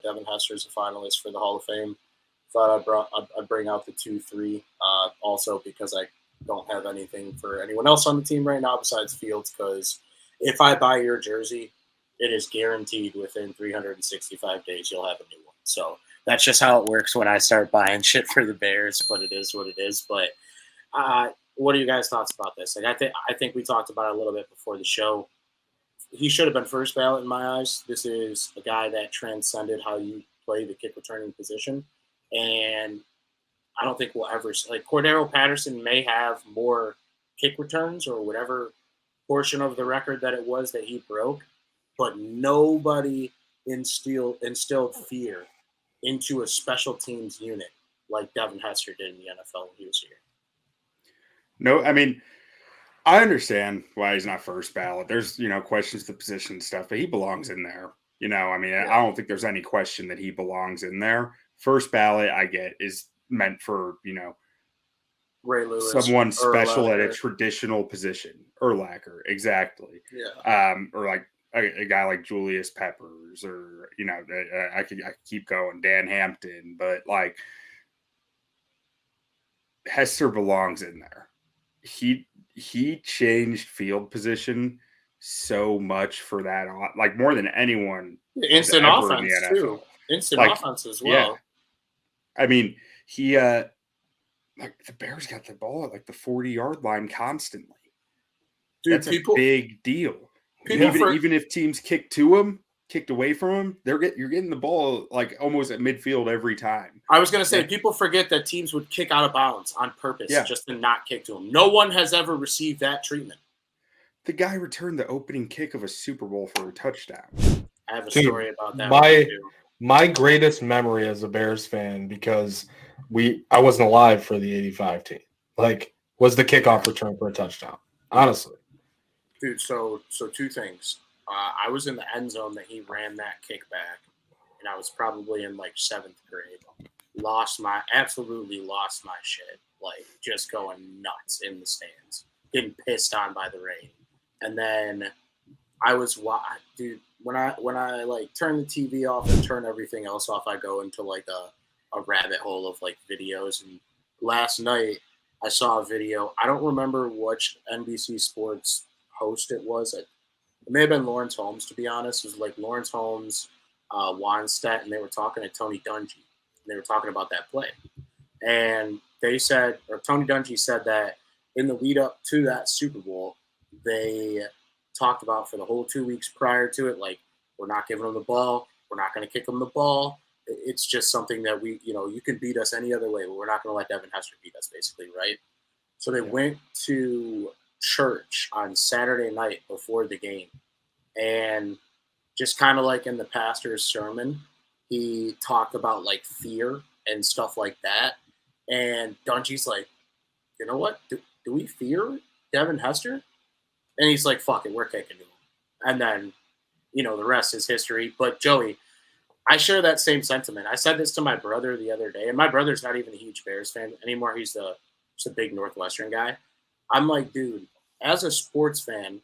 Devin Hester is a finalist for the Hall of Fame. Thought I'd bring out the 2-3, also because I don't have anything for anyone else on the team right now besides Fields, because if I buy your jersey, it is guaranteed within 365 days you'll have a new one. So that's just how it works when I start buying shit for the Bears, but it is what it is. But what are you guys' thoughts about this? Like, I think we talked about it a little bit before the show. He should have been first ballot in my eyes. This is a guy that transcended how you play the kick returning position. And I don't think we'll ever – like, Cordero Patterson may have more kick returns or whatever portion of the record that it was that he broke, but nobody instilled fear into a special teams unit like Devin Hester did in the NFL when he was here. No, I mean, I understand why he's not first ballot. There's, questions to the position and stuff, but he belongs in there. I don't think there's any question that he belongs in there. First ballot, I get, is meant for, Ray Lewis, someone special at a traditional position. Urlacher, exactly. Yeah. Or like a guy like Julius Peppers, or, I could keep going, Dan Hampton, but like Hester belongs in there. He changed field position so much for that, like more than anyone. Instant offense too. Instant offense as well. Yeah. I mean, he like the Bears got the ball at like the 40-yard line constantly. Dude, that's a big deal. Even if teams kicked away from him, you're getting the ball like almost at midfield every time. I was going to say, people forget that teams would kick out of bounds on purpose just to not kick to him. No one has ever received that treatment. The guy returned the opening kick of a Super Bowl for a touchdown. I have a story about that. My greatest memory as a Bears fan, because I wasn't alive for the 85 team, like, was the kickoff return for a touchdown. Honestly. Dude, so two things. I was in the end zone that he ran that kickback, and I was probably in like 7th grade. Absolutely lost my shit. Like, just going nuts in the stands, getting pissed on by the rain. And then I was, dude, when I like turn the TV off and turn everything else off, I go into like a rabbit hole of like videos. And last night I saw a video. I don't remember which NBC Sports host it was. It may have been Lawrence Holmes, to be honest. It was like Lawrence Holmes, Wannstedt, and they were talking to Tony Dungy. They were talking about that play. And they said, or Tony Dungy said that in the lead up to that Super Bowl, they talked about for the whole 2 weeks prior to it, like, we're not giving them the ball. We're not going to kick them the ball. It's just something that you can beat us any other way, but we're not going to let Devin Hester beat us, basically, right? So they went to church on Saturday night before the game, and just kind of like in the pastor's sermon, he talked about like fear and stuff like that. And Dungy's like, you know what? Do we fear Devin Hester? And he's like, fuck it, we're kicking him. And then, the rest is history. But Joey, I share that same sentiment. I said this to my brother the other day, and my brother's not even a huge Bears fan anymore. He's just a big Northwestern guy. I'm like, dude, as a sports fan,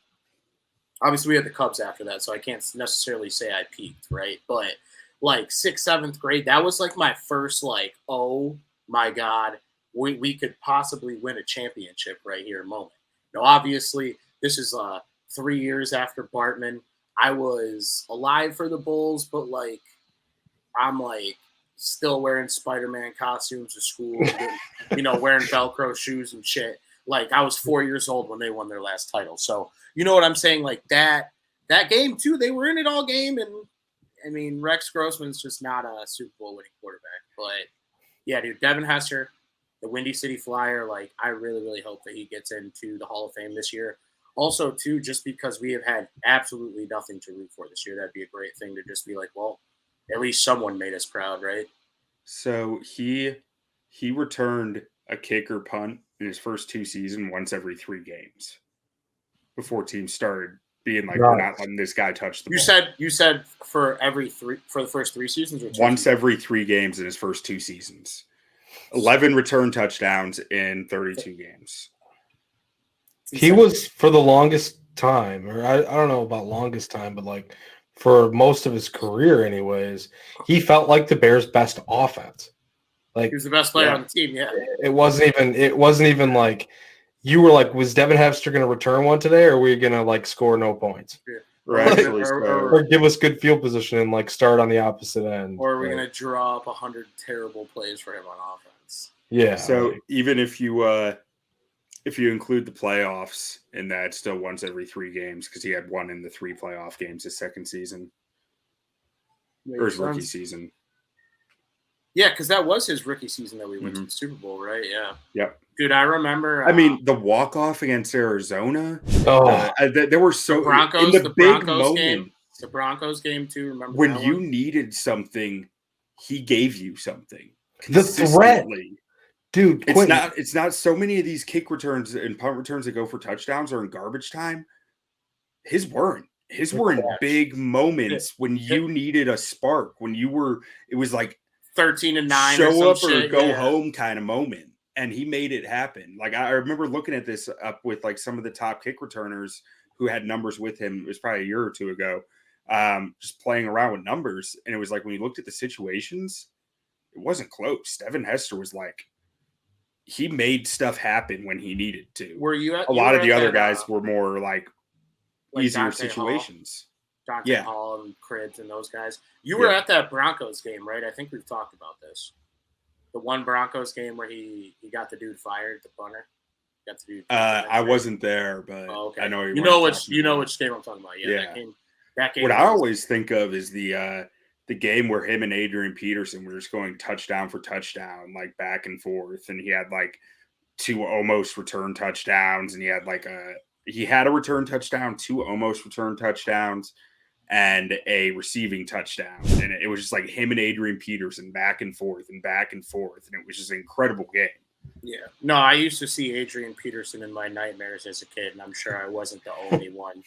obviously we had the Cubs after that, so I can't necessarily say I peaked, right? But like 6th, 7th grade, that was like my first like, oh my God, we could possibly win a championship right here moment. Now, obviously, this is 3 years after Bartman. I was alive for the Bulls, but like I'm like still wearing Spider-Man costumes to school, wearing Velcro shoes and shit. Like, I was 4 years old when they won their last title. So, you know what I'm saying? Like, that game, too, they were in it all game. And, I mean, Rex Grossman's just not a Super Bowl winning quarterback. But, yeah, dude, Devin Hester, the Windy City Flyer, like, I really, really hope that he gets into the Hall of Fame this year. Also, too, just because we have had absolutely nothing to root for this year, that'd be a great thing to just be like, well, at least someone made us proud, right? So he returned a kick or punt in his first 2 seasons once every 3 games before teams started being like, we're not letting this guy touch the ball. You said for the first 3 seasons, or 2 once seasons? Every 3 games in his first 2 seasons. 11 return touchdowns in 32 games. He was, for the longest time, or I don't know about longest time, but like for most of his career, anyways, he felt like the Bears' best offense. Like He was the best player on the team. Yeah. it wasn't even like you were like, was Devin Hester going to return one today, or are we going to like score no points? Yeah. Or give us good field position and like start on the opposite end? Or are we going to draw up 100 terrible plays for him on offense? Yeah. So even if you include the playoffs in that, still once every 3 games because he had one in the 3 playoff games his second season or his rookie season. Yeah, because that was his rookie season that we went to the Super Bowl, right? Yeah. Yep. Dude, I remember. I mean, the walk-off against Arizona. Oh, there were so Broncos, in the big Broncos moment. Game, the Broncos game too. Remember when that you one? needed something, he gave you something. The threat, dude. It's not so many of these kick returns and punt returns that go for touchdowns or in garbage time. His were in big moments when you needed a spark. When you were, it was like 13-9, show up or or go home kind of moment. And he made it happen. Like I remember looking at this up with like some of the top kick returners who had numbers with him. It was probably a year or two ago, just playing around with numbers. And it was like when you looked at the situations, it wasn't close. Devin Hester was like, he made stuff happen when he needed to. Were you at, a lot of the other guys were more like easier Dante situations. Hall, Dante Hall and Cribbs and those guys. You were at that Broncos game, right? I think we've talked about this. The one Broncos game where he got the dude fired, the punter. Got the dude. I wasn't there, but I know you know which game I'm talking about. Yeah. That game. What I always think of is the game where him and Adrian Peterson were just going touchdown for touchdown, like back and forth, and he had like 2 almost return touchdowns, and he had a return touchdown, 2 almost return touchdowns, and a receiving touchdown. And it was just like him and Adrian Peterson back and forth. And it was just an incredible game. Yeah. No, I used to see Adrian Peterson in my nightmares as a kid, and I'm sure I wasn't the only one.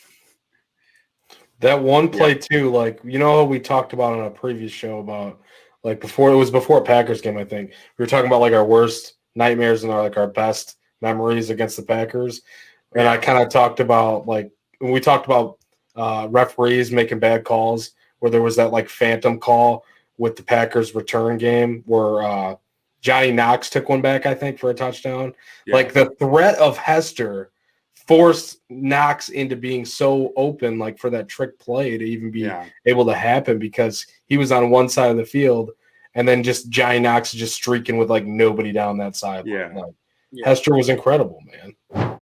That one play too, like, you know, we talked about on a previous show about like before a Packers game, I think. We were talking about like our worst nightmares and our best memories against the Packers. And I kind of talked about like when we talked about referees making bad calls, where there was that like phantom call with the Packers return game where Johnny Knox took one back, I think, for a touchdown. Yeah. Like the threat of Hester forced Knox into being so open, like for that trick play to even be able to happen, because he was on one side of the field and then just Johnny Knox just streaking with like nobody down that side. Yeah. Hester was incredible, man.